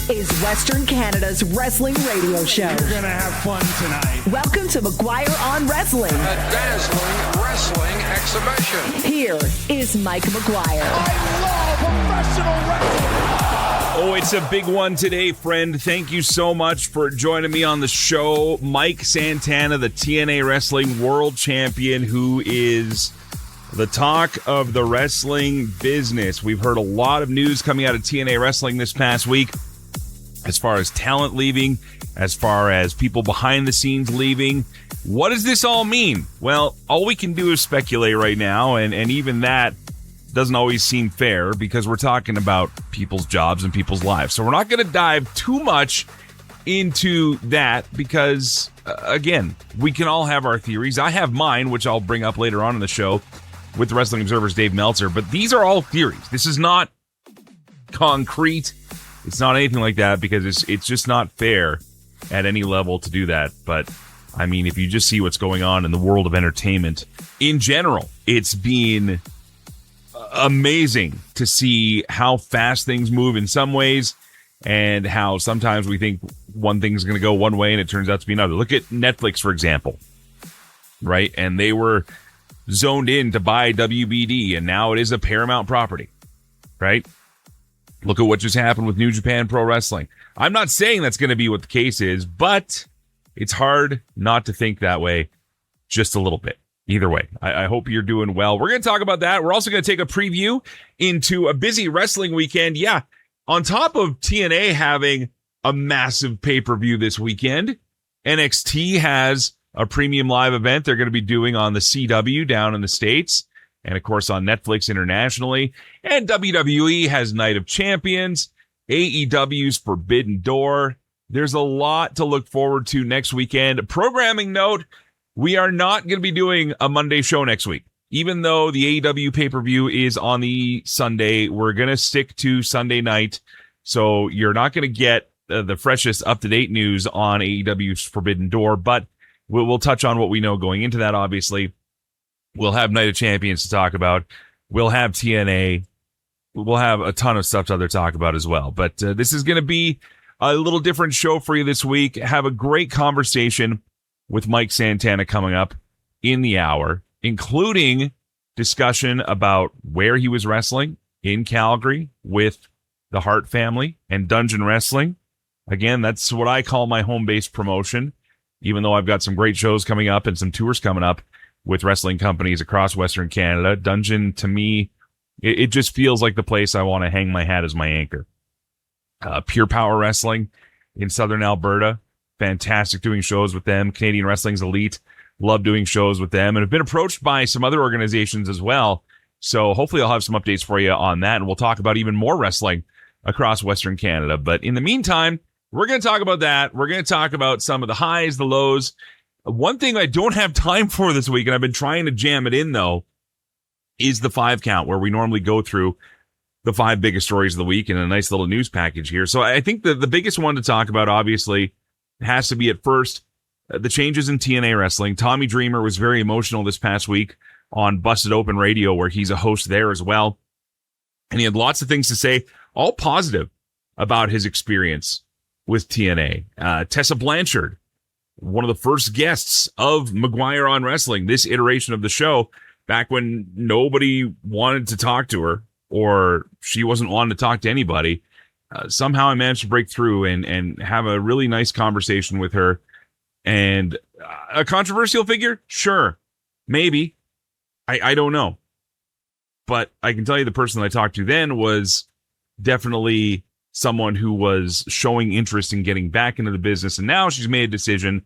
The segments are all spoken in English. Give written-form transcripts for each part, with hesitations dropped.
This is Western Canada's wrestling radio show. You're going to have fun tonight. Welcome to McGuire on Wrestling. A dazzling wrestling exhibition. Here is Mike McGuire. I love professional wrestling. Oh, it's a big one today, friend. Thank you so much for joining me on the show. Mike Santana, the TNA Wrestling World Champion, who is the talk of the wrestling business. We've heard a lot of news coming out of TNA Wrestling this past week, as far as talent leaving, as far as people behind the scenes leaving. What does this all mean? Well, all we can do is speculate right now, and even that doesn't always seem fair because we're talking about people's jobs and people's lives. So we're not going to dive too much into that because, again, we can all have our theories. I have mine, which I'll bring up later on in the show with the Wrestling Observer's Dave Meltzer, but these are all theories. This is not concrete. It's not anything like that because it's just not fair at any level to do that. But, I mean, if you just see what's going on in the world of entertainment in general, it's been amazing to see how fast things move in some ways and how sometimes we think one thing's going to go one way and it turns out to be another. Look at Netflix, for example, right? And they were zoned in to buy WBD, and now it is a Paramount property, right? Look at what just happened with New Japan Pro Wrestling. I'm not saying that's going to be what the case is, but it's hard not to think that way just a little bit. Either way, I hope you're doing well. We're going to talk about that. We're also going to take a preview into a busy wrestling weekend. Yeah, on top of TNA having a massive pay-per-view this weekend, NXT has a premium live event they're going to be doing on the CW down in the States, and of course on Netflix internationally. And WWE has Night of Champions, AEW's Forbidden Door. There's a lot to look forward to next weekend. Programming note, we are not going to be doing a Monday show next week. Even though the AEW pay-per-view is on the Sunday, we're going to stick to Sunday night. So you're not going to get the freshest up-to-date news on AEW's Forbidden Door, but we'll touch on what we know going into that, obviously. We'll have Night of Champions to talk about. We'll have TNA. We'll have a ton of stuff to talk about as well. But this is going to be a little different show for you this week. Have a great conversation with Mike Santana coming up in the hour, including discussion about where he was wrestling in Calgary with the Hart family and Dungeon Wrestling. Again, that's what I call my home-based promotion, even though I've got some great shows coming up and some tours coming up with wrestling companies across Western Canada. Dungeon, to me, it just feels like the place I want to hang my hat as my anchor. Pure Power Wrestling in Southern Alberta. Fantastic doing shows with them. Canadian Wrestling's Elite. Love doing shows with them. And have been approached by some other organizations as well. So hopefully I'll have some updates for you on that. And we'll talk about even more wrestling across Western Canada. But in the meantime, we're going to talk about that. We're going to talk about some of the highs, the lows. One thing I don't have time for this week, and I've been trying to jam it in, though, is the 5 count, where we normally go through the 5 biggest stories of the week in a nice little news package here. So I think the biggest one to talk about, obviously, has to be at first the changes in TNA Wrestling. Tommy Dreamer was very emotional this past week on Busted Open Radio, where he's a host there as well. And he had lots of things to say, all positive about his experience with TNA. Tessa Blanchard, one of the first guests of McGuire on Wrestling, this iteration of the show, back when nobody wanted to talk to her or she wasn't wanting to talk to anybody. Somehow I managed to break through and have a really nice conversation with her. And a controversial figure? Sure. Maybe. I don't know. But I can tell you the person that I talked to then was definitely someone who was showing interest in getting back into the business. And now she's made a decision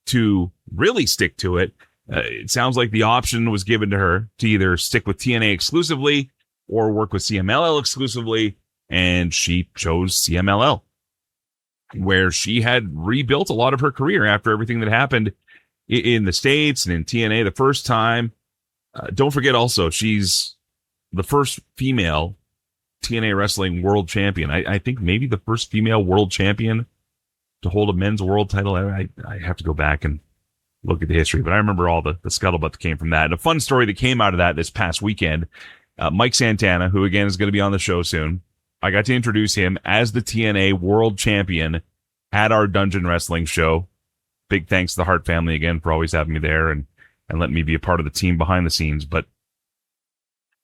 to really stick to it. It sounds like the option was given to her to either stick with TNA exclusively or work with CMLL exclusively. And she chose CMLL, where she had rebuilt a lot of her career after everything that happened in the States and in TNA the first time. Don't forget also, she's the first female TNA Wrestling World Champion. I think maybe the first female world champion to hold a men's world title. I have to go back and look at the history, but I remember all the scuttlebutt that came from that. And a fun story that came out of that this past weekend, Mike Santana, who again is going to be on the show soon, I got to introduce him as the TNA World Champion at our Dungeon Wrestling show. Big thanks to the Hart family again for always having me there and letting me be a part of the team behind the scenes. But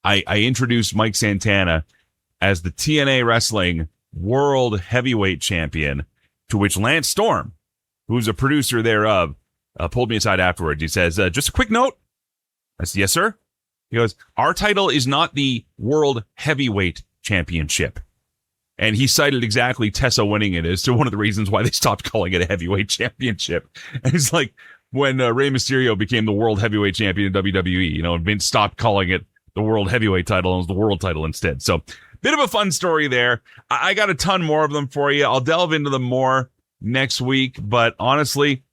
I introduced Mike Santana as the TNA Wrestling World Heavyweight Champion, to which Lance Storm, who's a producer thereof, pulled me aside afterwards. He says, just a quick note. I said, yes, sir. He goes, our title is not the World Heavyweight Championship. And he cited exactly Tessa winning it as to one of the reasons why they stopped calling it a heavyweight championship. And it's like when Rey Mysterio became the World Heavyweight Champion in WWE, and Vince stopped calling it the World Heavyweight title and it was the World title instead. So bit of a fun story there. I got a ton more of them for you. I'll delve into them more next week. But honestly,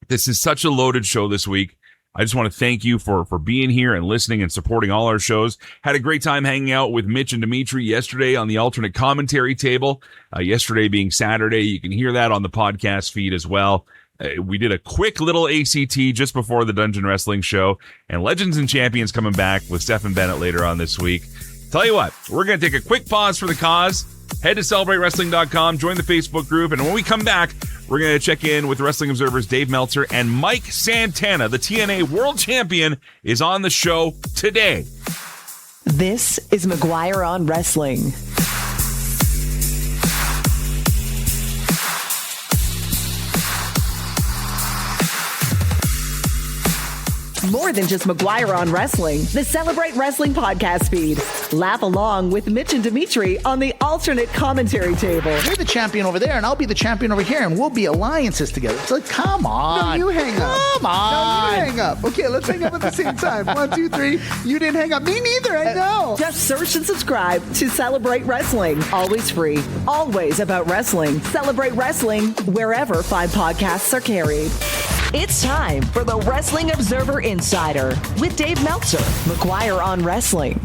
this is such a loaded show this week. I just want to thank you for being here and listening and supporting all our shows. Had a great time hanging out with Mitch and Dimitri yesterday on the alternate commentary table. Yesterday being Saturday, you can hear that on the podcast feed as well. We did a quick little ACT just before the Dungeon Wrestling show, and Legends and Champions coming back with Stephen Bennett later on this week. Tell you what, we're going to take a quick pause for the cause. Head to CelebrateWrestling.com, join the Facebook group, and when we come back, we're going to check in with Wrestling Observer's Dave Meltzer, and Mike Santana, the TNA World Champion, is on the show today. This is McGuire on Wrestling. More than just McGuire on Wrestling, the Celebrate Wrestling podcast feed. Laugh along with Mitch and Dimitri on the alternate commentary table. You're the champion over there, and I'll be the champion over here, and we'll be alliances together. It's like, come on. No, you hang up. Come on. No, you hang up. Okay, let's hang up at the same time. 1, 2, 3. You didn't hang up. Me neither. I know. Just search and subscribe to Celebrate Wrestling. Always free. Always about wrestling. Celebrate Wrestling wherever fine podcasts are carried. It's time for the Wrestling Observer Insider with Dave Meltzer, McGuire on Wrestling.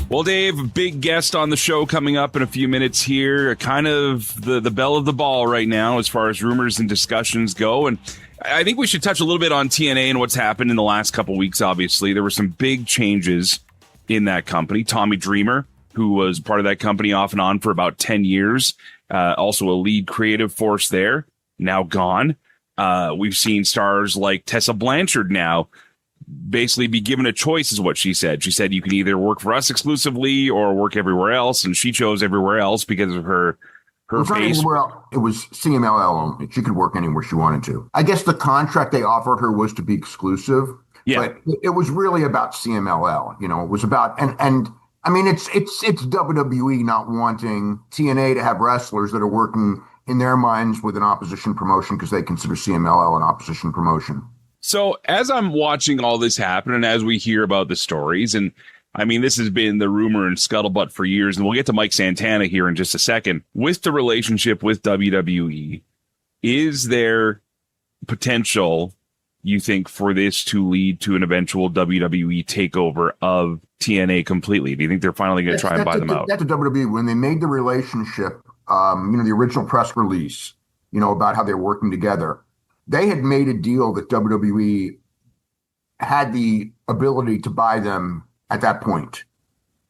Well, Dave, big guest on the show coming up in a few minutes here. Kind of the belle of the ball right now as far as rumors and discussions go. And I think we should touch a little bit on TNA and what's happened in the last couple weeks, obviously. There were some big changes in that company. Tommy Dreamer, who was part of that company off and on for about 10 years, also a lead creative force there, now gone. We've seen stars like Tessa Blanchard now basically be given a choice, is what she said. She said you can either work for us exclusively or work everywhere else, and she chose everywhere else because of her base. It was CMLL only. She could work anywhere she wanted to. I guess the contract they offered her was to be exclusive, but it was really about CMLL. It was about and I mean it's WWE not wanting TNA to have wrestlers that are working in their minds with an opposition promotion because they consider CMLL an opposition promotion. So as I'm watching all this happen and as we hear about the stories, and I mean, this has been the rumor and scuttlebutt for years, and we'll get to Mike Santana here in just a second. With the relationship with WWE, is there potential, you think, for this to lead to an eventual WWE takeover of TNA completely? Do you think they're finally going to try and buy them out? That's a WWE. When they made the relationship, the original press release, about how they're working together, they had made a deal that WWE had the ability to buy them at that point.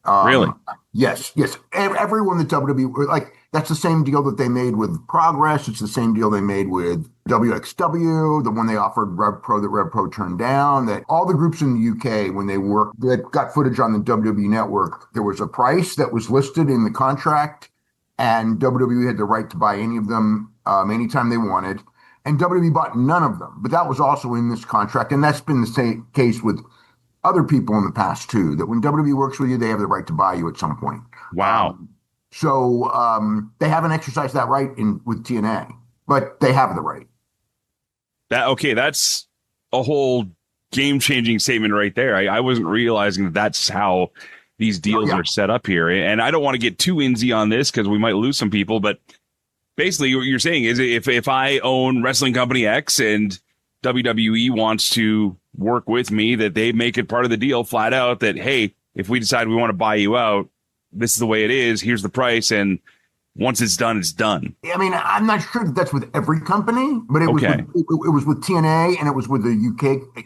Really? Yes. Everyone that WWE, that's the same deal that they made with Progress. It's the same deal they made with WXW, the one they offered Rev Pro that Rev Pro turned down, that all the groups in the UK, when they worked, that got footage on the WWE network, there was a price that was listed in the contract, and WWE had the right to buy any of them anytime they wanted. And WWE bought none of them. But that was also in this contract. And that's been the same case with other people in the past, too, that when WWE works with you, they have the right to buy you at some point. Wow. So they haven't exercised that right with TNA, but they have the right. That's a whole game-changing statement right there. I wasn't realizing that's how these deals are set up here. And I don't want to get too insy on this because we might lose some people, but basically what you're saying is if I own Wrestling Company X and WWE wants to work with me, that they make it part of the deal flat out that, hey, if we decide we want to buy you out, this is the way it is, here's the price, and once it's done, it's done. I mean, I'm not sure that that's with every company, but it was with TNA and it was with the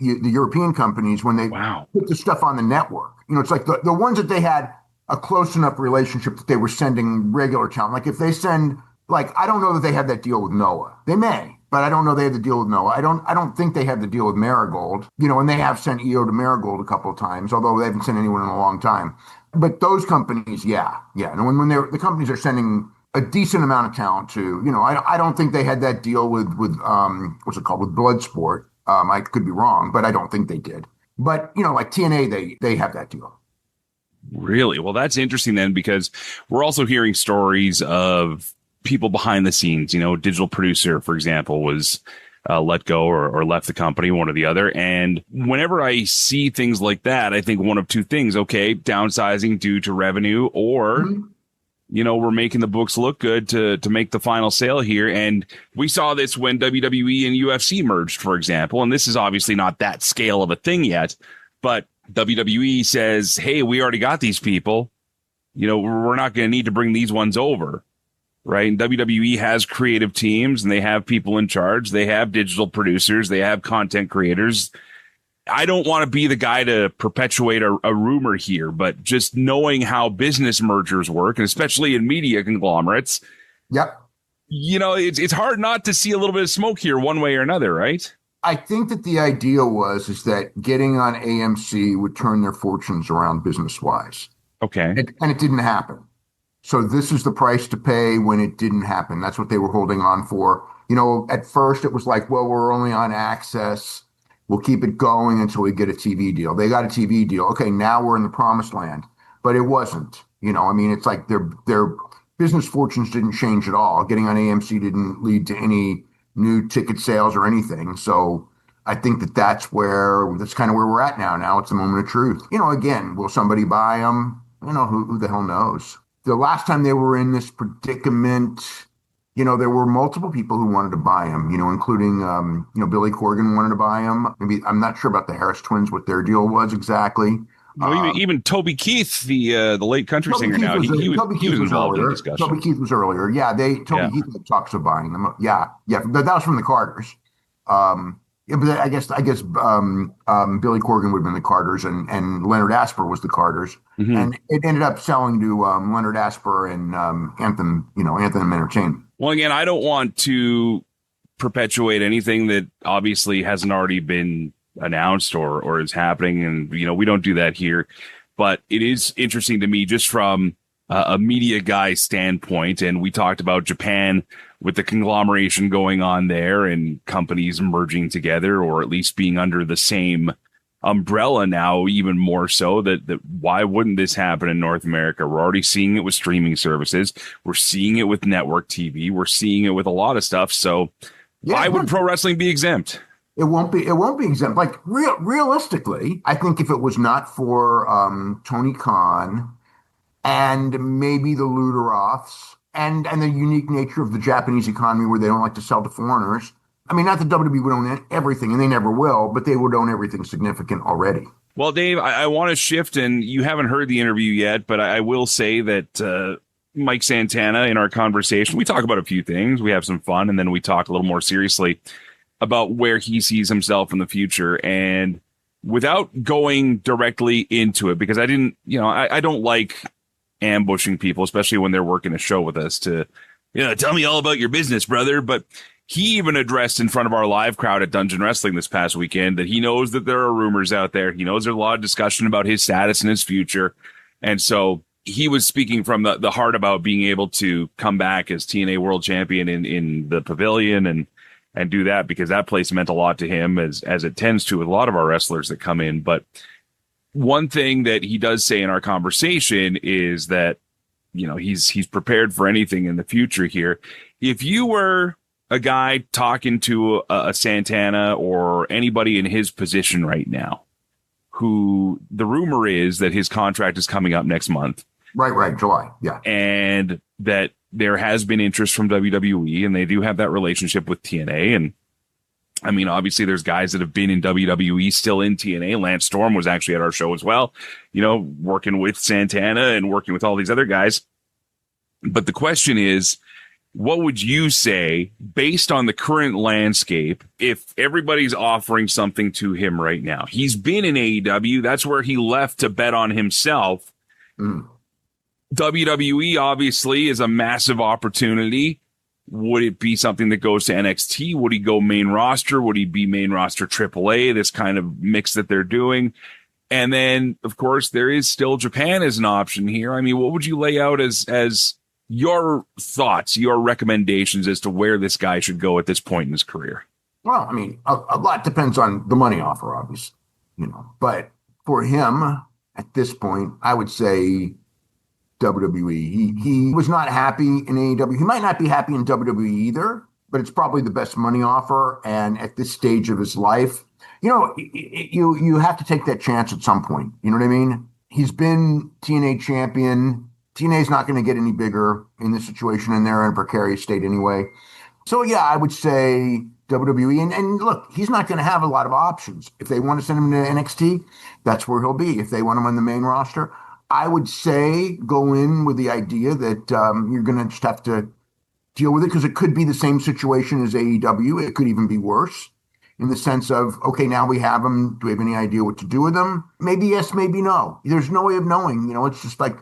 the European companies when they put the stuff on the network. It's like the ones that they had a close enough relationship that they were sending regular talent. Like if they send, like, I don't know that they had that deal with Noah. They may, but I don't know they had the deal with Noah. I don't think they had the deal with Marigold, and they have sent EO to Marigold a couple of times, although they haven't sent anyone in a long time. But those companies, yeah. And when the companies are sending a decent amount of talent to, I don't think they had that deal with what's it called, with Bloodsport. I could be wrong, but I don't think they did. But, like TNA, they have that deal. Really? Well, that's interesting then, because we're also hearing stories of people behind the scenes. Digital producer, for example, was let go or left the company, one or the other. And whenever I see things like that, I think one of two things. Okay, downsizing due to revenue, or, we're making the books look good to make the final sale here. And we saw this when WWE and UFC merged, for example. And this is obviously not that scale of a thing yet, but WWE says, hey, we already got these people. We're not going to need to bring these ones over. Right. And WWE has creative teams and they have people in charge. They have digital producers. They have content creators. I don't want to be the guy to perpetuate a rumor here, but just knowing how business mergers work, and especially in media conglomerates. Yep. It's hard not to see a little bit of smoke here one way or another, right? I think that the idea is that getting on AMC would turn their fortunes around business-wise. Okay. And it didn't happen. So this is the price to pay when it didn't happen. That's what they were holding on for. At first it was like, well, we're only on Access. We'll keep it going until we get a TV deal. They got a TV deal. Okay, now we're in the promised land. But it wasn't. It's like their business fortunes didn't change at all. Getting on AMC didn't lead to any new ticket sales or anything. So I think that's kind of where we're at now. Now it's the moment of truth. Again, will somebody buy them? Who the hell knows? The last time they were in this predicament, there were multiple people who wanted to buy them, including, Billy Corgan wanted to buy them. Maybe, I'm not sure about the Harris twins, what their deal was exactly. Even Toby Keith, the late country singer now, he was involved in discussion. Toby Keith was earlier. Yeah, Toby Keith talks of buying them. Yeah. But that was from the Carters. But I guess Billy Corgan would have been the Carters, and Leonard Asper was the Carters. Mm-hmm. And it ended up selling to Leonard Asper and Anthem Entertainment. Well, again, I don't want to perpetuate anything that obviously hasn't already been announced or is happening. And, we don't do that here. But it is interesting to me just from a media guy standpoint. And we talked about Japan with the conglomeration going on there and companies merging together, or at least being under the same umbrella now, even more so that why wouldn't this happen in North America? We're already seeing it with streaming services. We're seeing it with network TV. We're seeing it with a lot of stuff. So why would pro wrestling be exempt? It won't be exempt. Like realistically, I think if it was not for Tony Khan and maybe the Luderoffs and the unique nature of the Japanese economy where they don't like to sell to foreigners. I mean, not that WWE would own everything, and they never will, but they would own everything significant already. Well, Dave, I want to shift, and you haven't heard the interview yet, but I will say that Mike Santana, in our conversation, we talk about a few things. We have some fun, and then we talk a little more seriously about where he sees himself in the future. And without going directly into it, because I don't like ambushing people, especially when they're working a show with us, to, tell me all about your business, brother. But he even addressed in front of our live crowd at Dungeon Wrestling this past weekend that he knows that there are rumors out there. He knows there's a lot of discussion about his status and his future. And so he was speaking from the heart about being able to come back as TNA World Champion in the pavilion and do that, because that place meant a lot to him, as it tends to with a lot of our wrestlers that come in. But one thing that he does say in our conversation is that, he's prepared for anything in the future here. If you were a guy talking to a Santana or anybody in his position right now, who the rumor is that his contract is coming up next month. Right, July. Yeah. And that there has been interest from WWE, and they do have that relationship with TNA. And I mean, obviously there's guys that have been in WWE still in TNA. Lance Storm was actually at our show as well, working with Santana and working with all these other guys. But the question is, what would you say, based on the current landscape, if everybody's offering something to him right now? He's been in AEW. That's where he left to bet on himself. Mm. WWE obviously is a massive opportunity. Would it be something that goes to NXT? Would he go main roster? Would he be main roster AAA? This kind of mix that they're doing. And then, of course, there is still Japan as an option here. I mean, what would you lay out as your thoughts, your recommendations as to where this guy should go at this point in his career? Well, I mean, a lot depends on the money offer, obviously, but for him at this point, I would say WWE. He was not happy in AEW. He might not be happy in WWE either, but it's probably the best money offer. And at this stage of his life, you have to take that chance at some point. You know what I mean? He's been TNA champion. TNA is not going to get any bigger in this situation, and they're in a precarious state anyway. So, yeah, I would say WWE. And look, he's not going to have a lot of options. If they want to send him to NXT, that's where he'll be. If they want him on the main roster, I would say go in with the idea that you're going to just have to deal with it, because it could be the same situation as AEW. It could even be worse in the sense of, okay, now we have him. Do we have any idea what to do with him? Maybe yes, maybe no. There's no way of knowing. It's just like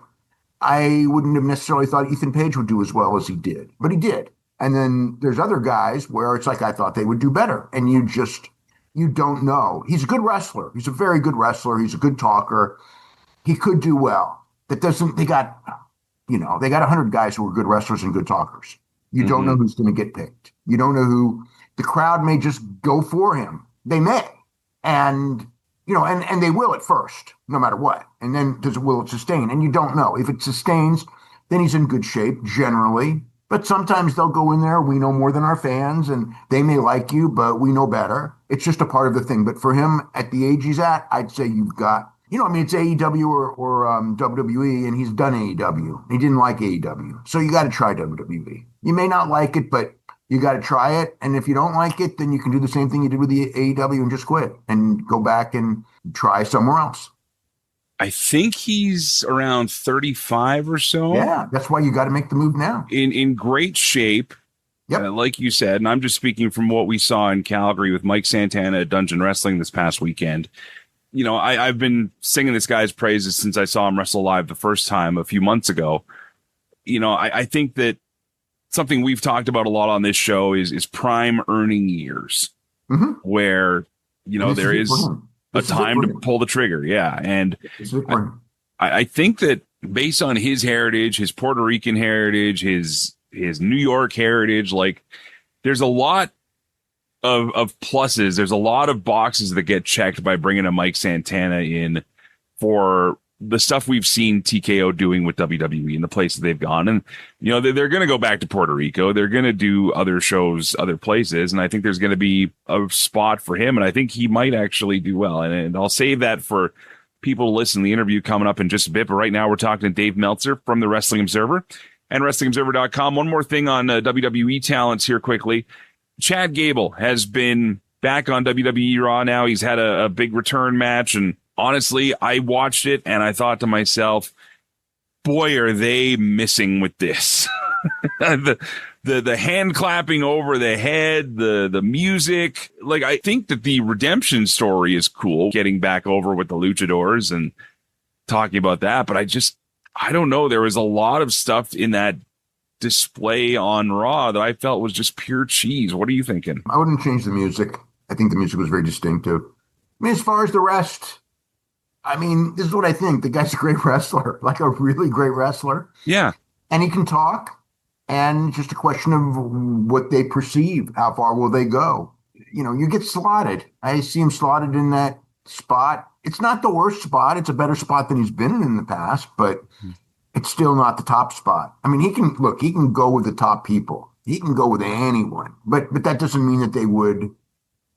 I wouldn't have necessarily thought Ethan Page would do as well as he did, but he did. And then there's other guys where it's like I thought they would do better. And you don't know. He's a good wrestler. He's a very good wrestler. He's a good talker. He could do well. They got 100 guys who are good wrestlers and good talkers. You don't know who's going to get picked. You don't know who. The crowd may just go for him. They may. And, and they will at first, no matter what. And then will it sustain? And you don't know. If it sustains, then he's in good shape generally. But sometimes they'll go in there. We know more than our fans, and they may like you, but we know better. It's just a part of the thing. But for him, at the age he's at, I'd say you've got, it's AEW or WWE, and he's done AEW. He didn't like AEW. So you got to try WWE. You may not like it, but you got to try it. And if you don't like it, then you can do the same thing you did with the AEW and just quit and go back and try somewhere else. I think he's around 35 or so. Yeah, that's why you got to make the move now. In great shape, like you said, and I'm just speaking from what we saw in Calgary with Mike Santana at Dungeon Wrestling this past weekend. I've been singing this guy's praises since I saw him wrestle live the first time a few months ago. I think that something we've talked about a lot on this show is prime earning years, where, there is a time to pull the trigger. Yeah. And I think that based on his heritage, his Puerto Rican heritage, his New York heritage, like there's a lot of pluses. There's a lot of boxes that get checked by bringing a Mike Santana in for the stuff we've seen TKO doing with WWE and the places they've gone. And, they're going to go back to Puerto Rico. They're going to do other shows, other places. And I think there's going to be a spot for him. And I think he might actually do well. And I'll save that for people to listen to the interview coming up in just a bit. But right now we're talking to Dave Meltzer from the Wrestling Observer and WrestlingObserver.com. One more thing on WWE talents here quickly. Chad Gable has been back on WWE Raw now. He's had a big return match, and honestly, I watched it and I thought to myself, boy, are they missing with this. the hand clapping over the head, the music. Like, I think that the redemption story is cool, getting back over with the luchadors and talking about that. But I don't know. There was a lot of stuff in that display on Raw that I felt was just pure cheese. What are you thinking? I wouldn't change the music. I think the music was very distinctive. As far as the rest, this is what I think. The guy's a great wrestler, like a really great wrestler. Yeah. And he can talk. And it's just a question of what they perceive. How far will they go? You get slotted. I see him slotted in that spot. It's not the worst spot. It's a better spot than he's been in the past, but it's still not the top spot. He can go with the top people. He can go with anyone, but that doesn't mean that they would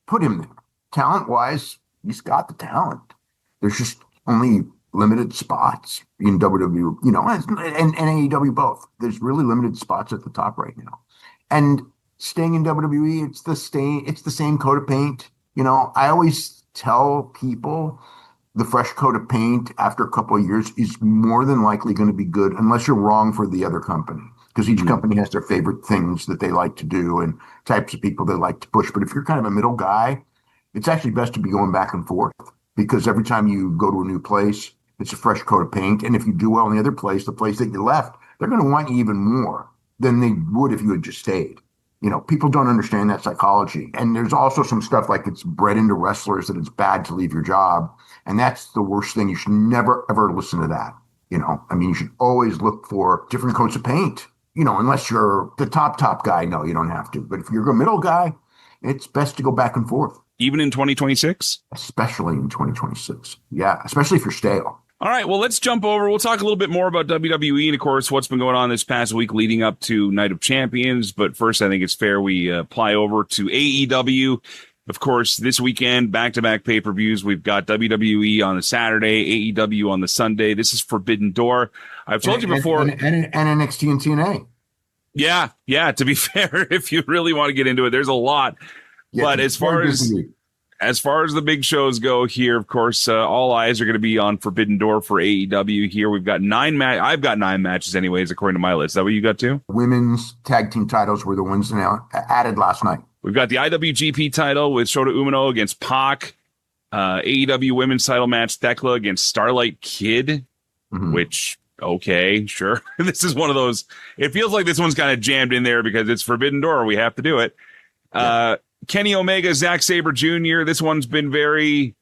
put him there. Talent-wise, he's got the talent. There's just only limited spots in WWE, and AEW both. There's really limited spots at the top right now. And staying in WWE, it's the same coat of paint. I always tell people the fresh coat of paint after a couple of years is more than likely going to be good, unless you're wrong for the other company, because each company has their favorite things that they like to do and types of people they like to push. But if you're kind of a middle guy, it's actually best to be going back and forth, because every time you go to a new place, It's a fresh coat of paint. And if you do well in the other place, the place that you left, they're going to want you even more than they would if you had just stayed. People don't understand that psychology. And there's also some stuff like it's bred into wrestlers that it's bad to leave your job. And that's the worst thing. You should never, ever listen to that. You should always look for different coats of paint, unless you're the top guy. No, you don't have to. But if you're a middle guy, it's best to go back and forth. Even in 2026? Especially in 2026. Yeah, especially if you're stale. All right, well, let's jump over. We'll talk a little bit more about WWE and, of course, what's been going on this past week leading up to Night of Champions. But first, I think it's fair we ply over to AEW. Of course, this weekend, back-to-back pay-per-views. We've got WWE on the Saturday, AEW on the Sunday. This is Forbidden Door. I've told you before. And NXT and TNA. Yeah, to be fair, if you really want to get into it, there's a lot. Yeah, but as far as the big shows go here, of course, all eyes are going to be on Forbidden Door for AEW here. We've got I've got 9 matches anyways, according to my list. Is that what you got too? Women's tag team titles were the ones now added last night. We've got the IWGP title with Shota Umino against Pac. AEW women's title match, Thekla against Starlight Kid, which, okay, sure. This is one of those, it feels like this one's kind of jammed in there because it's Forbidden Door. We have to do it. Yeah. Kenny Omega, Zack Sabre Jr. This one's been very,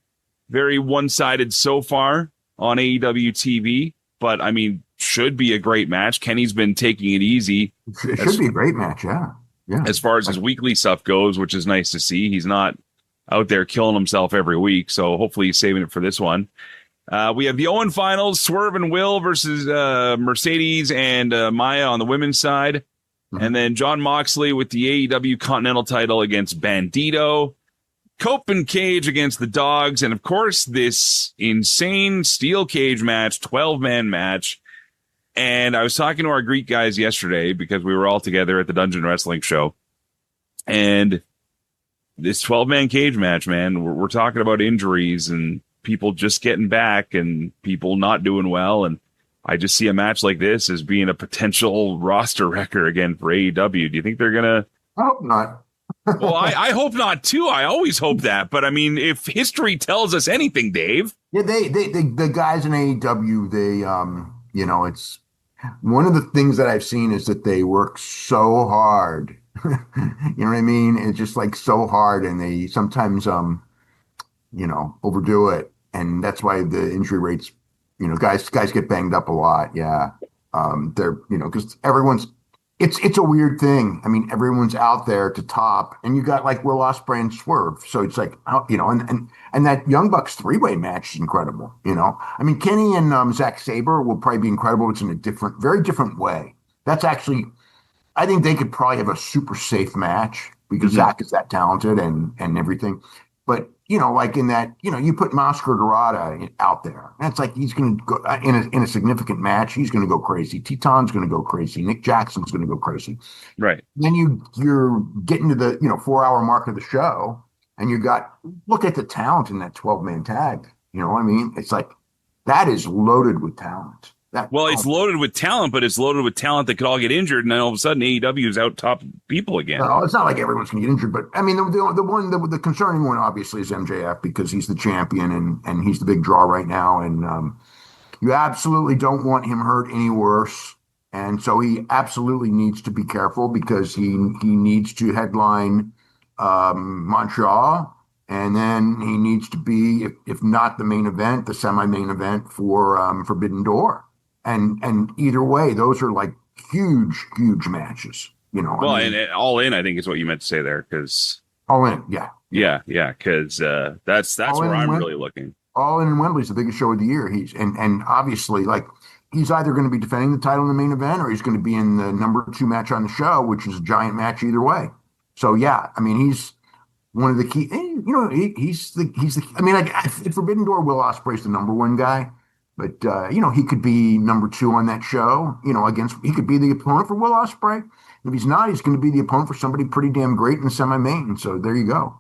very one-sided so far on AEW TV, but should be a great match. Kenny's been taking it easy. It should be a great match, yeah. As far as his weekly stuff goes, which is nice to see. He's not out there killing himself every week, so hopefully he's saving it for this one. We have the Owen finals, Swerve and Will versus Mercedes and Maya on the women's side. And then Jon Moxley with the AEW Continental title against Bandito. Cope and Cage against the Dogs. And, of course, this insane steel cage match, 12-man match. And I was talking to our Greek guys yesterday because we were all together at the Dungeon Wrestling show. And this 12-man cage match, man, we're talking about injuries and people just getting back and people not doing well. And I just see a match like this as being a potential roster wrecker again for AEW. Do you think they're going to? I hope not. Well, I hope not, too. I always hope that. But, if history tells us anything, Dave. Yeah, the guys in AEW, it's one of the things that I've seen is that they work so hard. You know what I mean? It's just like so hard, and they sometimes, overdo it. And that's why the injury rates, guys get banged up a lot. Yeah. They're, because it's a weird thing. Everyone's out there to top, and you got like Will Ospreay and Swerve. So it's like, and that Young Bucks 3-way match is incredible. Kenny and Zack Sabre will probably be incredible. It's in a very different way. That's actually, I think they could probably have a super safe match because Zack is that talented and everything. But, like in that, you put Mascara Dorada out there. That's like he's going to go in a significant match. He's going to go crazy. Teton's going to go crazy. Nick Jackson's going to go crazy. Right. Then you're getting to the 4-hour mark of the show, and look at the talent in that 12-man tag. It's like that is loaded with talent. It's loaded with talent, but it's loaded with talent that could all get injured, and then all of a sudden AEW is out top people again. No, it's not like everyone's going to get injured, but the concerning one obviously is MJF because he's the champion and he's the big draw right now, and you absolutely don't want him hurt any worse, and so he absolutely needs to be careful because he needs to headline Montreal. And then he needs to be, if not the main event, the semi-main event for Forbidden Door. And either way, those are like huge matches, Well, and All In, I think is what you meant to say there, because All In, yeah, because that's where I'm really looking. All In Wembley's the biggest show of the year. And obviously, like, he's either going to be defending the title in the main event or he's going to be in the number 2 match on the show, which is a giant match either way. So yeah, he's one of the key. He's the. At Forbidden Door, Will Ospreay's the number 1 guy. But, he could be number 2 on that show, he could be the opponent for Will Ospreay. If he's not, he's going to be the opponent for somebody pretty damn great in the semi-main. So there you go.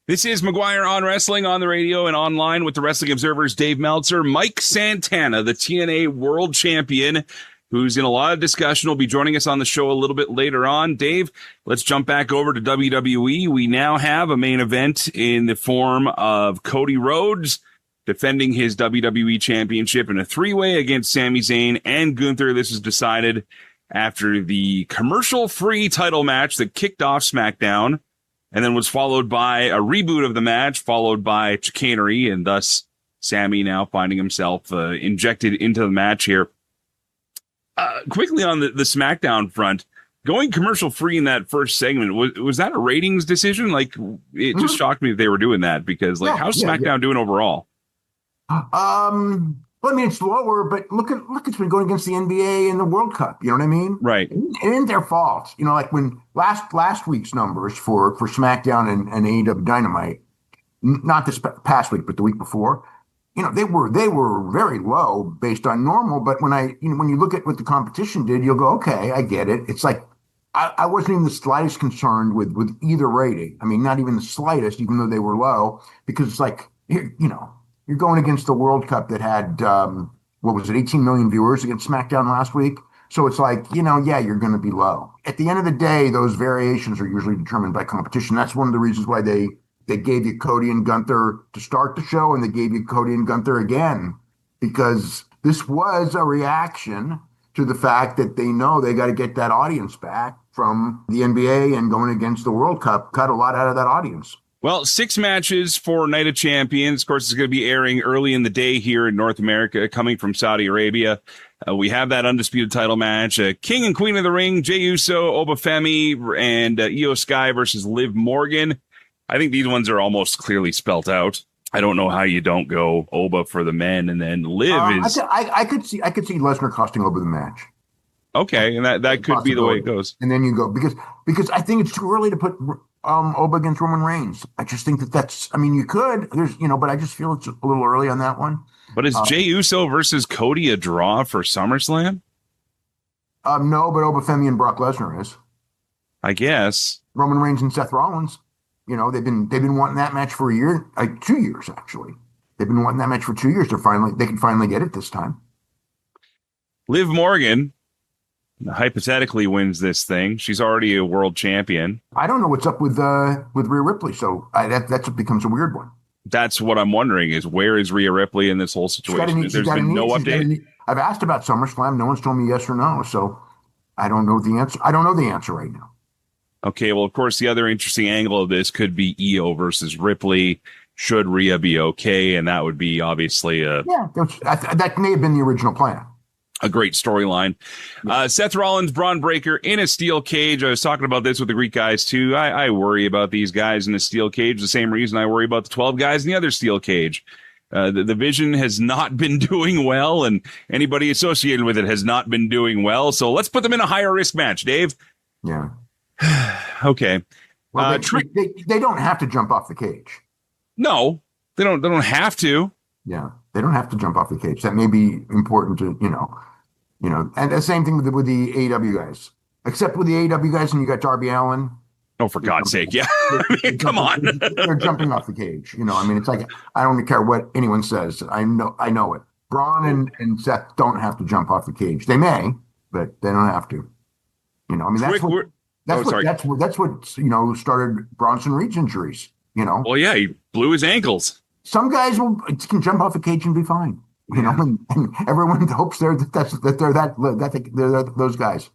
This is McGuire on Wrestling on the radio and online with the Wrestling Observer's Dave Meltzer. Mike Santana, the TNA World Champion, who's in a lot of discussion, will be joining us on the show a little bit later on. Dave, let's jump back over to WWE. We now have a main event in the form of Cody Rhodes defending his WWE championship in a three-way against Sami Zayn and Gunther. This was decided after the commercial-free title match that kicked off SmackDown and then was followed by a reboot of the match, followed by chicanery, and thus Sami now finding himself injected into the match here. Quickly on the SmackDown front, going commercial-free in that first segment, was that a ratings decision? Like, it just shocked me that they were doing that because, like, how's SmackDown doing overall? Well, I mean, it's lower, but look, it's been going against the NBA and the World Cup. You know what I mean? Right. It isn't their fault. You know, like when last week's numbers for SmackDown and AEW Dynamite, not this past week, but the week before, you know, they were very low based on normal. But when you look at what the competition did, you'll go, okay, I get it. It's like I wasn't even the slightest concerned with either rating. I mean, not even the slightest, even though they were low, because it's like, you know, you're going against the World Cup that had, 18 million viewers against SmackDown last week. So it's like, you know, yeah, you're going to be low. At the end of the day, those variations are usually determined by competition. That's one of the reasons why they gave you Cody and Gunther to start the show, and they gave you Cody and Gunther again, because this was a reaction to the fact that they know they got to get that audience back from the NBA, and going against the World Cup cut a lot out of that audience. Well, 6 matches for Night of Champions. Of course, it's going to be airing early in the day here in North America, coming from Saudi Arabia. We have that undisputed title match. King and Queen of the Ring, Jey Uso, Obafemi, and Io Sky versus Liv Morgan. I think these ones are almost clearly spelt out. I don't know how you don't go Oba for the men, and then Liv is... I could see Lesnar costing Oba the match. Okay, and that could be the way it goes. And then you go, because I think it's too early to put... Oba against Roman Reigns. I just think that's, I mean, you could, but I just feel it's a little early on that one. But is Jey Uso versus Cody a draw for SummerSlam? No, but Obafemi and Brock Lesnar is. I guess. Roman Reigns and Seth Rollins, you know, they've been wanting that match for a year, 2 years actually. They've been wanting that match for 2 years. They can finally get it this time. Liv Morgan hypothetically wins this thing. She's already a world champion. I don't know what's up with Rhea Ripley, so that becomes a weird one. That's what I'm wondering, is where is Rhea Ripley in this whole situation? There's been no update. I've asked about SummerSlam. No one's told me yes or no, so I don't know the answer. I don't know the answer right now. Okay, well, of course, the other interesting angle of this could be Io versus Ripley. Should Rhea be okay? And that would be obviously that may have been the original plan. A great storyline. Seth Rollins, Braun Breaker in a steel cage. I was talking about this with the Greek guys, too. I worry about these guys in a steel cage the same reason I worry about the 12 guys in the other steel cage. The division has not been doing well, and anybody associated with it has not been doing well. So let's put them in a higher risk match, Dave. Yeah. Okay. Well, they don't have to jump off the cage. No, they don't have to. Yeah. They don't have to jump off the cage. That may be important to, you know, and the same thing with the AEW guys, except with the AEW guys, and you got Darby Allin. Oh, for God's sake. Yeah. I mean, come on. They're jumping off the cage. You know, I mean, it's like, I don't care what anyone says. I know it. Braun and Seth don't have to jump off the cage. They may, but they don't have to. You know, I mean, that's what, you know, started Bronson Reed's injuries, you know. Well, yeah, he blew his ankles. Some guys can jump off a cage and be fine, you know, and everyone hopes they're those guys.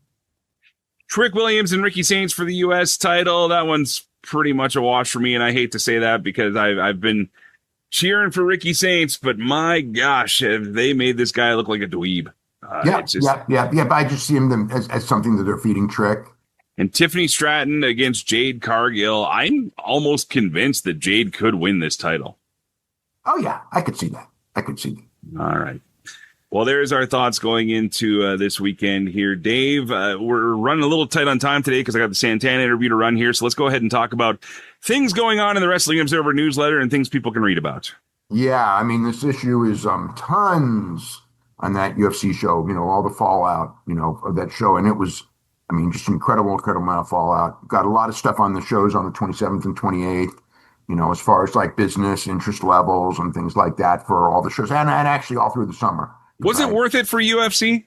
Trick Williams and Ricky Saints for the U.S. title. That one's pretty much a wash for me, and I hate to say that because I've been cheering for Ricky Saints, but my gosh, have they made this guy look like a dweeb? Yeah. But I just see them as something that they're feeding Trick. And Tiffany Stratton against Jade Cargill. I'm almost convinced that Jade could win this title. Oh, yeah, I could see that. All right. Well, there's our thoughts going into this weekend here. Dave, we're running a little tight on time today because I got the Santana interview to run here. So let's go ahead and talk about things going on in the Wrestling Observer newsletter and things people can read about. Yeah, I mean, this issue is tons on that UFC show, you know, all the fallout, you know, of that show. And it was, I mean, just incredible amount of fallout. Got a lot of stuff on the shows on the 27th and 28th. You know, as far as like business interest levels and things like that for all the shows, and actually all through the summer. Was it worth it for UFC?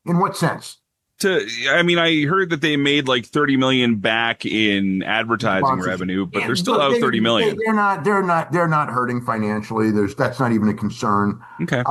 In what sense? I heard that they made like 30 million back in advertising revenue, but they're still out 30 million. They're not hurting financially. That's not even a concern. Okay.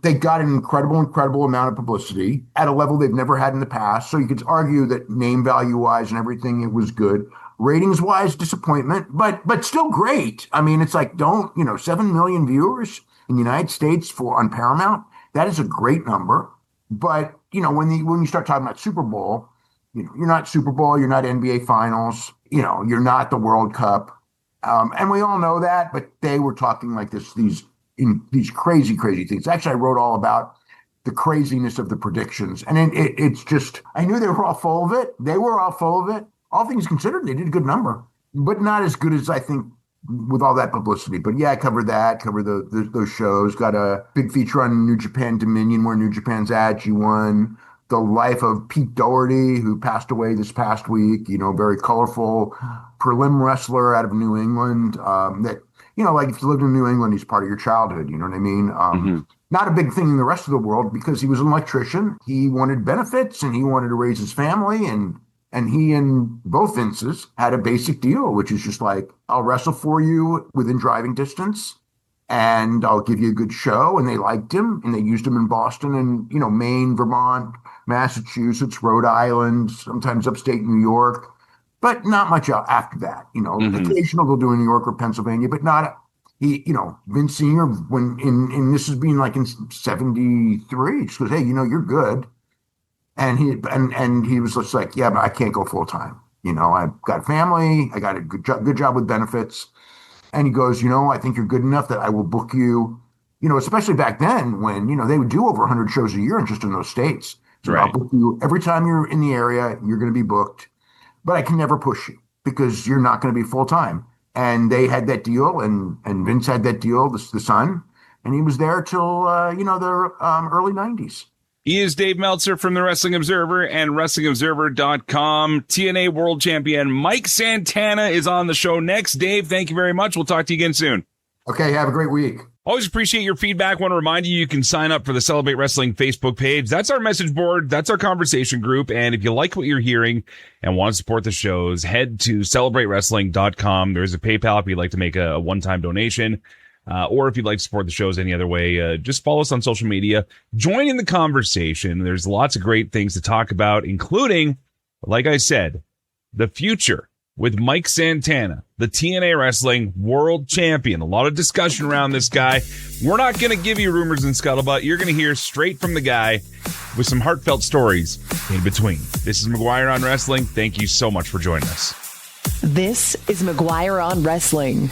They got an incredible amount of publicity at a level they've never had in the past. So you could argue that name value wise and everything, it was good. Ratings wise, disappointment, but still great. I mean, it's like 7 million viewers in the United States on Paramount. That is a great number. But when you start talking about Super Bowl, you're not Super Bowl, you're not NBA Finals, you're not the World Cup, and we all know that. But they were talking like these crazy things. Actually, I wrote all about the craziness of the predictions, and it's just I knew they were all full of it. They were all full of it. All things considered, they did a good number, but not as good as I think with all that publicity. But yeah, I covered those shows. Got a big feature on New Japan Dominion where New Japan's at. G1, the life of Pete Doherty, who passed away this past week. Very colorful prelim wrestler out of New England. That like if you lived in New England, he's part of your childhood. You know what I mean? Not a big thing in the rest of the world because he was an electrician. He wanted benefits and he wanted to raise his family and he and both Vinces had a basic deal, which is just like, I'll wrestle for you within driving distance and I'll give you a good show. And they liked him and they used him in Boston and, Maine, Vermont, Massachusetts, Rhode Island, sometimes upstate New York, but not much after that. Occasional they'll do in New York or Pennsylvania, but not Vince Sr. when in this is being like in 73, just goes, hey, you're good. And he was just like, yeah, but I can't go full time. I've got family. I got a good job with benefits. And he goes, I think you're good enough that I will book you, especially back then when, they would do over 100 shows a year just in those states. So right. I'll book you every time you're in the area, you're going to be booked, but I can never push you because you're not going to be full time. And they had that deal and Vince had that deal, the son, and he was there till, the early 90s. He is Dave Meltzer from the Wrestling Observer and WrestlingObserver.com. TNA World Champion Mike Santana is on the show next. Dave, thank you very much. We'll talk to you again soon. Okay, have a great week. Always appreciate your feedback. Want to remind you can sign up for the Celebrate Wrestling Facebook page. That's our message board. That's our conversation group. And if you like what you're hearing and want to support the shows, head to CelebrateWrestling.com. There's a PayPal if you'd like to make a one-time donation. Or if you'd like to support the shows any other way, just follow us on social media. Join in the conversation. There's lots of great things to talk about, including, like I said, the future with Mike Santana, the TNA Wrestling World Champion. A lot of discussion around this guy. We're not going to give you rumors and scuttlebutt. You're going to hear straight from the guy with some heartfelt stories in between. This is McGuire on Wrestling. Thank you so much for joining us. This is McGuire on Wrestling.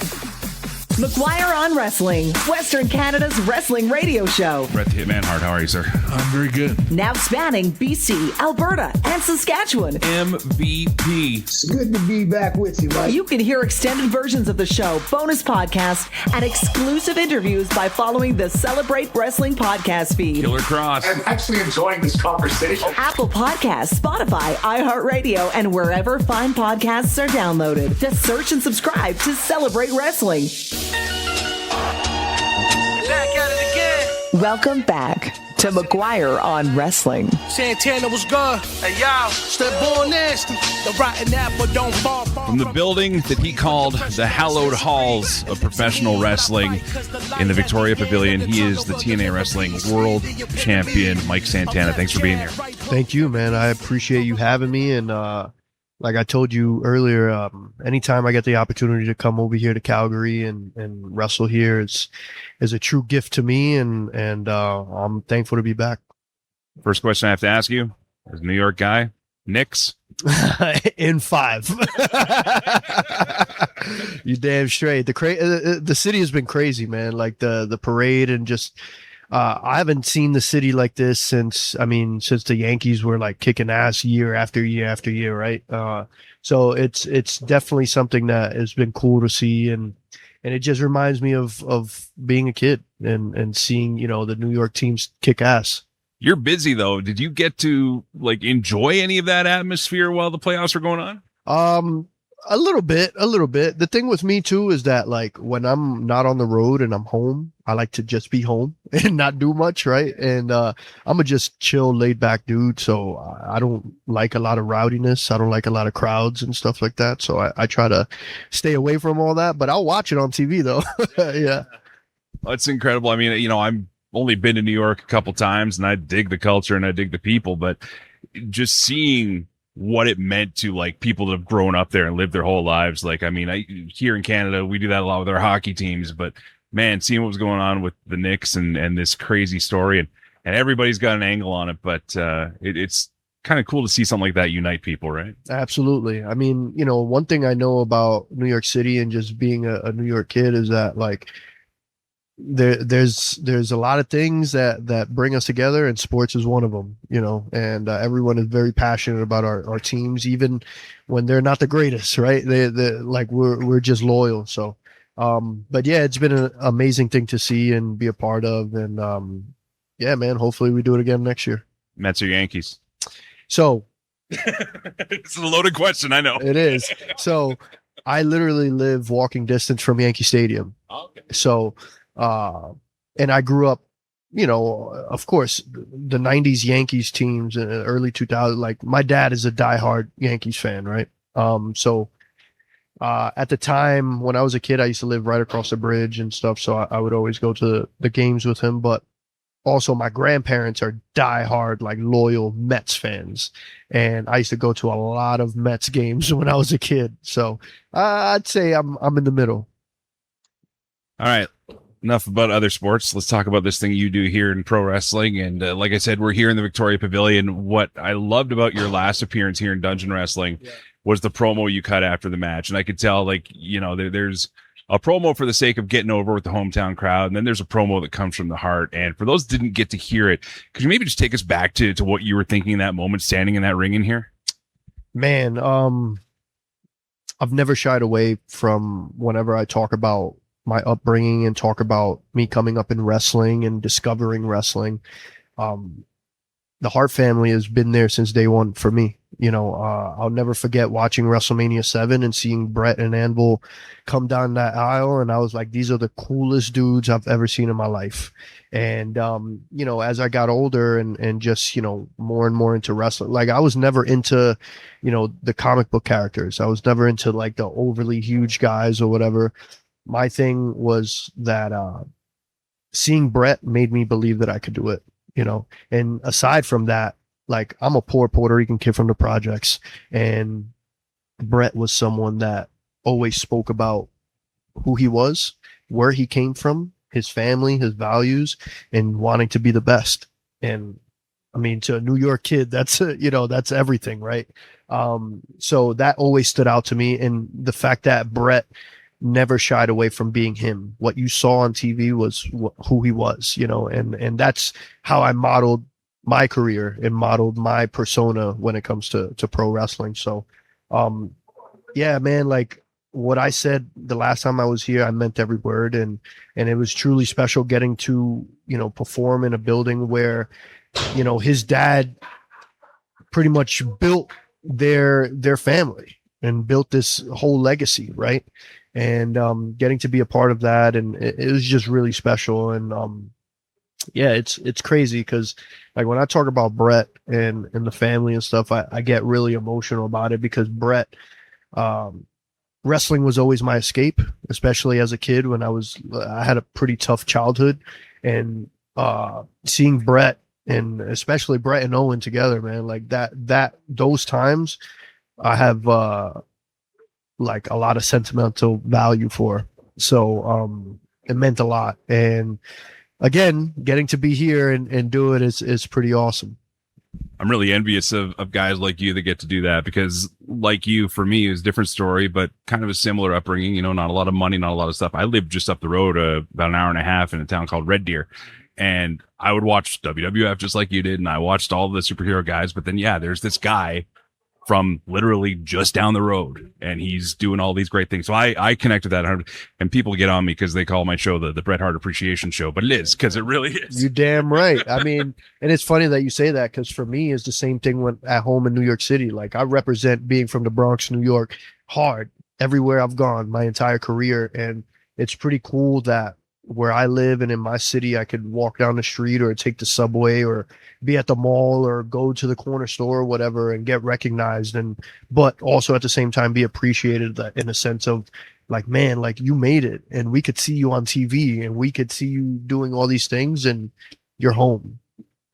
McGuire on Wrestling, Western Canada's wrestling radio show. Brett the Hitman Hart, how are you, sir? I'm very good. Now spanning BC, Alberta, and Saskatchewan. MVP. It's good to be back with you, Mike. You can hear extended versions of the show, bonus podcasts, and exclusive interviews by following the Celebrate Wrestling podcast feed. Killer Cross. I'm actually enjoying this conversation. Apple Podcasts, Spotify, iHeartRadio, and wherever fine podcasts are downloaded. Just search and subscribe to Celebrate Wrestling. Back at it again. Welcome back to McGuire on Wrestling. Santana was good. Hey, y'all. Step born nasty. The rotten apple don't fall. From the building that he called the hallowed halls of professional wrestling in the Victoria Pavilion, he is the TNA Wrestling World Champion, Mike Santana. Thanks for being here. Thank you, man. I appreciate you having me. And like I told you earlier, anytime I get the opportunity to come over here to Calgary and wrestle here, is a true gift to me, and I'm thankful to be back. First question I have to ask you, as a New York guy, Knicks? In 5. You damn straight. The city has been crazy, man. Like the parade and just I haven't seen the city like this since the Yankees were like kicking ass year after year after year, right? So it's definitely something that has been cool to see, and it just reminds me of being a kid and seeing, the New York teams kick ass. You're busy though. Did you get to like enjoy any of that atmosphere while the playoffs were going on? A little bit. The thing with me too is that like when I'm not on the road and I'm home, I like to just be home and not do much, right? And I'm a just chill, laid back dude, so I don't like a lot of rowdiness. I don't like a lot of crowds and stuff like that. So I try to stay away from all that, but I'll watch it on TV though. Yeah. That's incredible. I mean, I'm only been to New York a couple times and I dig the culture and I dig the people, but just seeing what it meant to like people that have grown up there and lived their whole lives. Like, I mean, here in Canada, we do that a lot with our hockey teams, but man, seeing what was going on with the Knicks and this crazy story and everybody's got an angle on it, but it's kind of cool to see something like that unite people, right? Absolutely. I mean, one thing I know about New York City and just being a New York kid is that like, there's a lot of things that bring us together, and sports is one of them, and everyone is very passionate about our teams, even when they're not the greatest, right? They like we're just loyal. So but yeah, it's been an amazing thing to see and be a part of, and yeah, man, hopefully we do it again next year. Mets or Yankees? So it's a loaded question, I know. It is. So I literally live walking distance from Yankee Stadium. Okay. So and I grew up, of course, the 90s Yankees teams and early 2000s. Like my dad is a diehard Yankees fan, right? So at the time when I was a kid, I used to live right across the bridge and stuff. So I would always go to the games with him. But also my grandparents are diehard, like loyal Mets fans. And I used to go to a lot of Mets games when I was a kid. So I'd say I'm in the middle. All right. Enough about other sports. Let's talk about this thing you do here in pro wrestling. And like I said, we're here in the Victoria Pavilion. What I loved about your last appearance here in Dungeon Wrestling was the promo you cut after the match. And I could tell, like, there's a promo for the sake of getting over with the hometown crowd. And then there's a promo that comes from the heart. And for those that didn't get to hear it, could you maybe just take us back to what you were thinking in that moment, standing in that ring in here? Man, I've never shied away from whenever I talk about my upbringing and talk about me coming up in wrestling and discovering wrestling. The Hart family has been there since day one for me. I'll never forget watching WrestleMania 7 and seeing Brett and Anvil come down that aisle. And I was like, these are the coolest dudes I've ever seen in my life. And, as I got older and just, more and more into wrestling, like I was never into, the comic book characters. I was never into like the overly huge guys or whatever. My thing was that seeing Brett made me believe that I could do it, and aside from that, like I'm a poor Puerto Rican kid from the projects, and Brett was someone that always spoke about who he was, where he came from, his family, his values, and wanting to be the best. And I mean, to a New York kid, that's everything, right? So that always stood out to me. And the fact that Brett never shied away from being him. What you saw on TV was who he was, and that's how I modeled my career and modeled my persona when it comes to pro wrestling. So, yeah, man, like what I said the last time I was here, I meant every word, and it was truly special getting to, perform in a building where, his dad pretty much built their family and built this whole legacy, right? And getting to be a part of that, and it was just really special. And yeah, it's crazy because like when I talk about Brett and the family and stuff, I get really emotional about it because Brett, wrestling was always my escape, especially as a kid when I had a pretty tough childhood, and seeing Brett and especially Brett and Owen together, man, like those times I have like a lot of sentimental value for. So it meant a lot. And again, getting to be here and do it is pretty awesome. I'm really envious of guys like you that get to do that because like you, for me, it was a different story, but kind of a similar upbringing, not a lot of money, not a lot of stuff. I lived just up the road about an hour and a half in a town called Red Deer. And I would watch WWF just like you did. And I watched all the superhero guys, but then, yeah, there's this guy from literally just down the road, and he's doing all these great things. So I connect with that, and people get on me because they call my show the Bret Hart Appreciation Show, but it is, because it really is. You damn right. I mean, and it's funny that you say that, because for me, it's the same thing when at home in New York City. Like, I represent being from the Bronx, New York, hard everywhere I've gone my entire career, and it's pretty cool that where I live and in my city, I could walk down the street or take the subway or be at the mall or go to the corner store or whatever and get recognized, but also at the same time be appreciated, that in a sense of like, man, like, you made it, and we could see you on TV, and we could see you doing all these things, and you're home,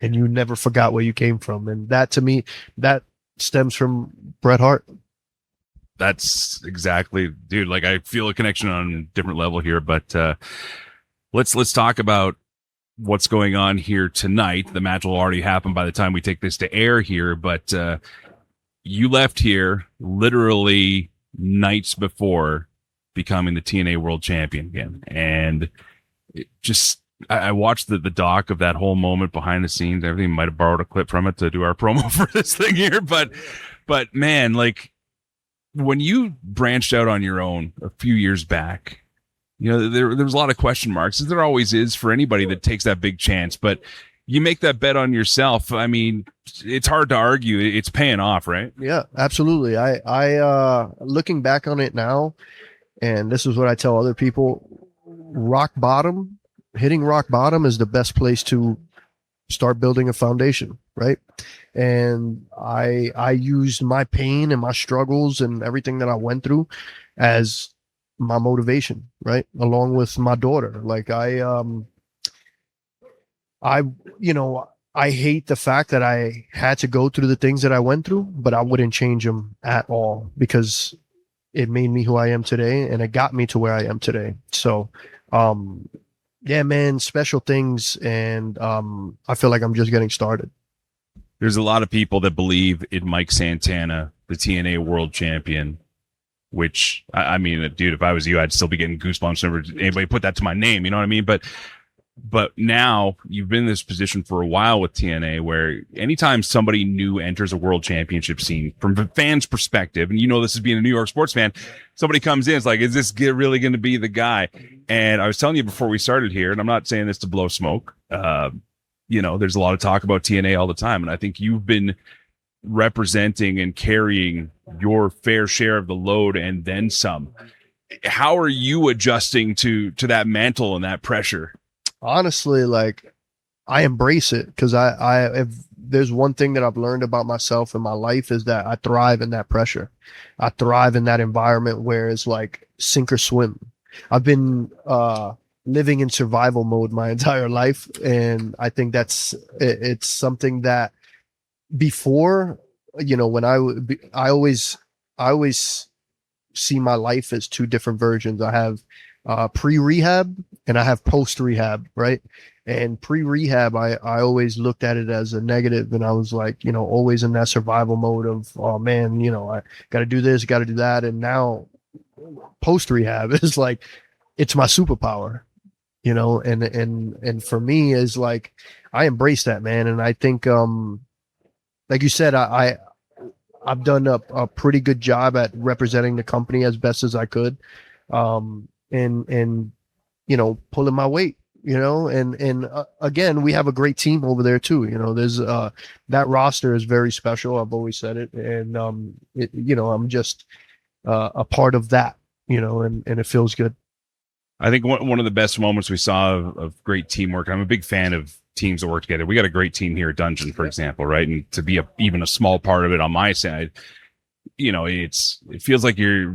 and you never forgot where you came from. And that, to me, that stems from Bret Hart. That's exactly, dude. Like, I feel a connection on a different level here, but let's talk about what's going on here tonight. The match will already happen by the time we take this to air here, but you left here literally nights before becoming the TNA World Champion again. And it just, I watched the doc of that whole moment behind the scenes. Everything. Might have borrowed a clip from it to do our promo for this thing here, but man, like, when you branched out on your own a few years back, you know, there was a lot of question marks, as there always is for anybody that takes that big chance. But you make that bet on yourself. I mean, it's hard to argue. It's paying off, right? Yeah, absolutely. I looking back on it now, and this is what I tell other people: hitting rock bottom is the best place to start building a foundation, right? And I used my pain and my struggles and everything that I went through as my motivation, right? Along with my daughter. Like, I hate the fact that I had to go through the things that I went through, but I wouldn't change them at all, because it made me who I am today, and it got me to where I am today. So, yeah, man, special things. And I feel like I'm just getting started. There's a lot of people that believe in Mike Santana, the TNA World Champion, which, I mean, dude, if I was you, I'd still be getting goosebumps whenever anybody put that to my name, you know what I mean? But now you've been in this position for a while with TNA, where anytime somebody new enters a world championship scene, from a fan's perspective, and you know this is being a New York sports fan, somebody comes in, it's like, is this really going to be the guy? And I was telling you before we started here, and I'm not saying this to blow smoke, you know, there's a lot of talk about TNA all the time, and I think you've been representing and carrying your fair share of the load and then some. How are you adjusting to that mantle and that pressure? Honestly, like, I embrace it, because if there's one thing that I've learned about myself in my life, is that I thrive in that pressure. I thrive in that environment where it's like sink or swim. I've been living in survival mode my entire life, and I think it's something that before, you know, when I always see my life as two different versions. I have pre-rehab and I have post-rehab, right? And pre-rehab, I always looked at it as a negative, and I was like, you know, always in that survival mode of, oh man, you know, I got to do this, got to do that. And now post-rehab is like, it's my superpower, you know, and for me is like, I embrace that, man. And I think, like you said, I've done a pretty good job at representing the company as best as I could. And, you know, pulling my weight, you know, and again, we have a great team over there too. You know, there's, that roster is very special. I've always said it. And, you know, I'm just, a part of that, you know, and it feels good. I think one of the best moments we saw of great teamwork. I'm a big fan of teams that work together. We got a great team here at Dungeon, for example, right? And to be even a small part of it on my side, you know, it feels like you're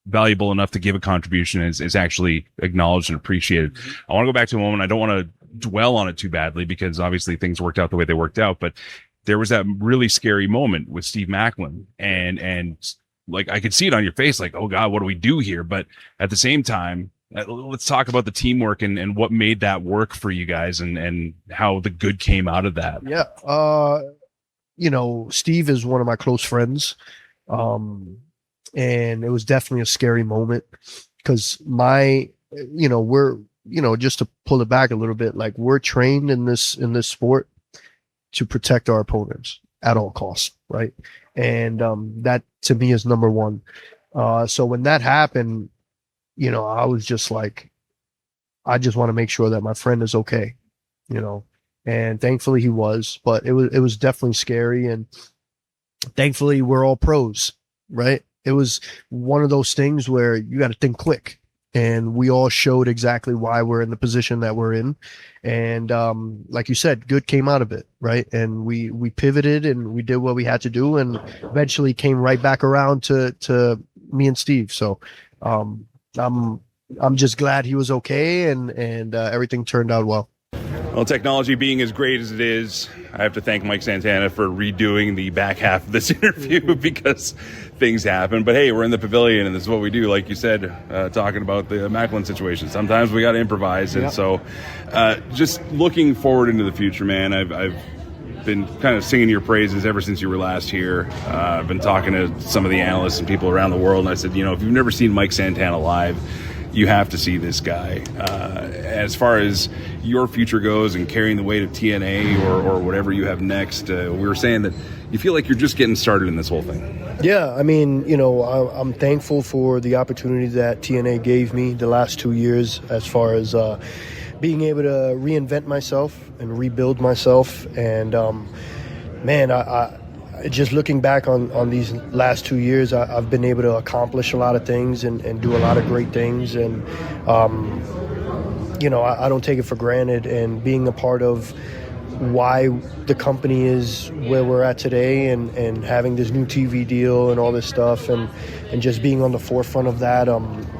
valuable enough to give a contribution is actually acknowledged and appreciated. I want to go back to a moment. I don't want to dwell on it too badly, because obviously things worked out the way they worked out, but there was that really scary moment with Steve Macklin, and like, I could see it on your face, like, oh God, what do we do here? But at the same time, let's talk about the teamwork and what made that work for you guys, and how the good came out of that. Yeah. You know, Steve is one of my close friends. And it was definitely a scary moment, because you know, we're, you know, just to pull it back a little bit, like, we're trained in this sport to protect our opponents at all costs, right? And that to me is number one. So when that happened, you know, I was just like, I just want to make sure that my friend is okay, you know, and thankfully he was, but it was definitely scary. And thankfully we're all pros, right? It was one of those things where you got to think quick, and we all showed exactly why we're in the position that we're in. And like you said, good came out of it, right? And we pivoted and we did what we had to do, and eventually came right back around to me and Steve. So I'm just glad he was okay, and everything turned out well. Well, technology being as great as it is, I have to thank Mike Santana for redoing the back half of this interview because things happen. But hey, we're in the pavilion, and this is what we do. Like you said, talking about the Macklin situation. Sometimes we got to improvise. And so just looking forward into the future, man, I've been kind of singing your praises ever since you were last here. I've been talking to some of the analysts and people around the world, and I said, you know, if you've never seen Mike Santana live, you have to see this guy. As far as your future goes and carrying the weight of TNA or whatever you have next, we were saying that you feel like you're just getting started in this whole thing. Yeah, I mean, you know, I'm thankful for the opportunity that TNA gave me the last 2 years as far as being able to reinvent myself and rebuild myself. And, man, I just looking back on these last 2 years, I've been able to accomplish a lot of things and do a lot of great things. And, you know, I don't take it for granted. And being a part of why the company is where we're at today, and having this new TV deal and all this stuff, and just being on the forefront of that,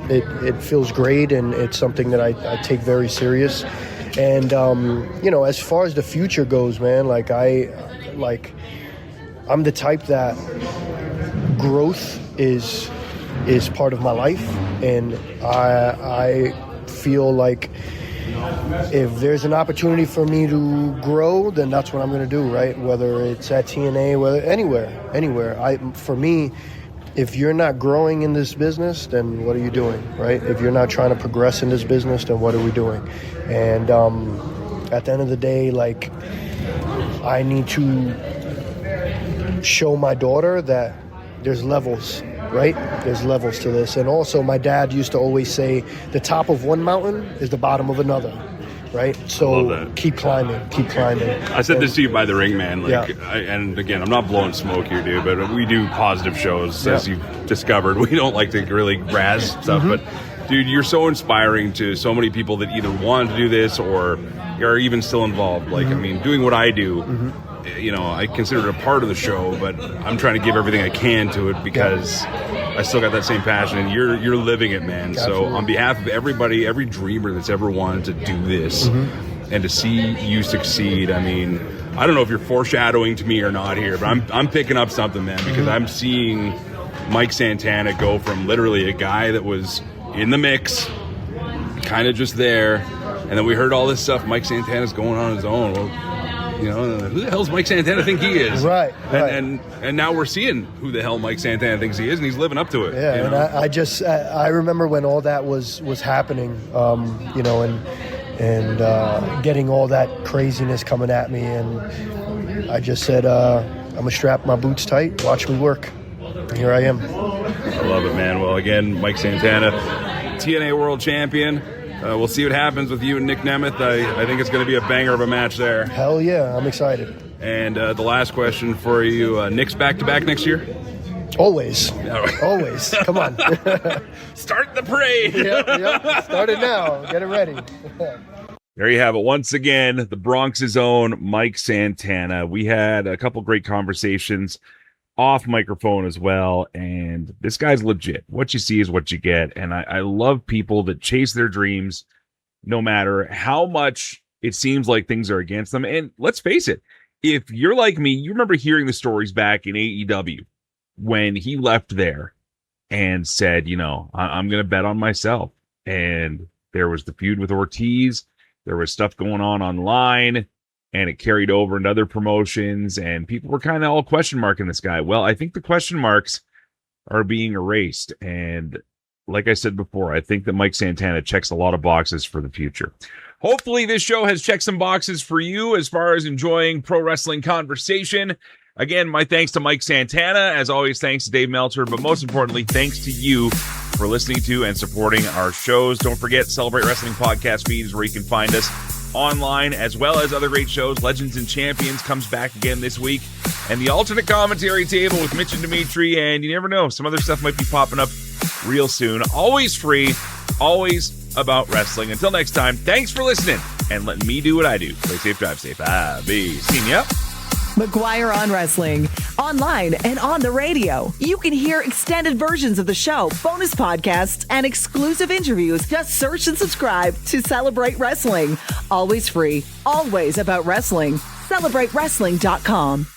it feels great, and it's something that I take very serious. And, you know, as far as the future goes, man, I'm the type that growth is part of my life, and I feel like if there's an opportunity for me to grow, then that's what I'm going to do, right? Whether it's at TNA, whether anywhere. For me, if you're not growing in this business, then what are you doing, right? If you're not trying to progress in this business, then what are we doing? And at the end of the day, like, I need to show my daughter that there's levels, right? There's levels to this. And also, my dad used to always say, the top of one mountain is the bottom of another, right? So keep climbing. I said this to you by the ring, man. Like, yeah. And again, I'm not blowing smoke here, dude, but we do positive shows, as you've discovered. We don't like to really razz stuff, but dude, you're so inspiring to so many people that either want to do this or are even still involved. Like, I mean, doing what I do, you know, I consider it a part of the show, but I'm trying to give everything I can to it because I still got that same passion, and you're living it, man. Absolutely. So on behalf of everybody, every dreamer that's ever wanted to do this and to see you succeed, I mean, I don't know if you're foreshadowing to me or not here, but I'm picking up something, man, because I'm seeing Mike Santana go from literally a guy that was in the mix, kind of just there, and then we heard all this stuff. Mike Santana's going on his own. Well, you know, who the hell's Mike Santana think he is? Right. And now we're seeing who the hell Mike Santana thinks he is, and he's living up to it. Yeah, you know? And I remember when all that was happening, you know, and getting all that craziness coming at me, and I just said, I'm gonna strap my boots tight, watch me work. And here I am. I love it, man. Well, again, Mike Santana, TNA World Champion. We'll see what happens with you and Nick Nemeth. I think it's going to be a banger of a match there. Hell yeah, I'm excited. And the last question for you, Nick's back-to-back next year? Always. Always. Come on. Start the parade. Yep. Start it now. Get it ready. There you have it. Once again, the Bronx's own Mike Santana. We had a couple great conversations off microphone as well, and this guy's legit. What you see is what you get, and I love people that chase their dreams no matter how much it seems like things are against them. And let's face it, if you're like me, you remember hearing the stories back in AEW when he left there and said, you know, I'm going to bet on myself. And there was the feud with Ortiz, there was stuff going on online, and it carried over into other promotions, and people were kind of all question marking this guy. Well, I think the question marks are being erased. And like I said before, I think that Mike Santana checks a lot of boxes for the future. Hopefully this show has checked some boxes for you as far as enjoying pro wrestling conversation. Again, my thanks to Mike Santana. As always, thanks to Dave Meltzer. But most importantly, thanks to you for listening to and supporting our shows. Don't forget, Celebrate Wrestling podcast feed is where you can find us online, as well as other great shows. Legends and Champions comes back again this week. And the alternate commentary table with Mitch and Dimitri. And you never know, some other stuff might be popping up real soon. Always free, always about wrestling. Until next time, thanks for listening and letting me do what I do. Play safe, drive safe. Be seen ya. McGuire on Wrestling, online and on the radio. You can hear extended versions of the show, bonus podcasts, and exclusive interviews. Just search and subscribe to Celebrate Wrestling. Always free, always about wrestling. CelebrateWrestling.com.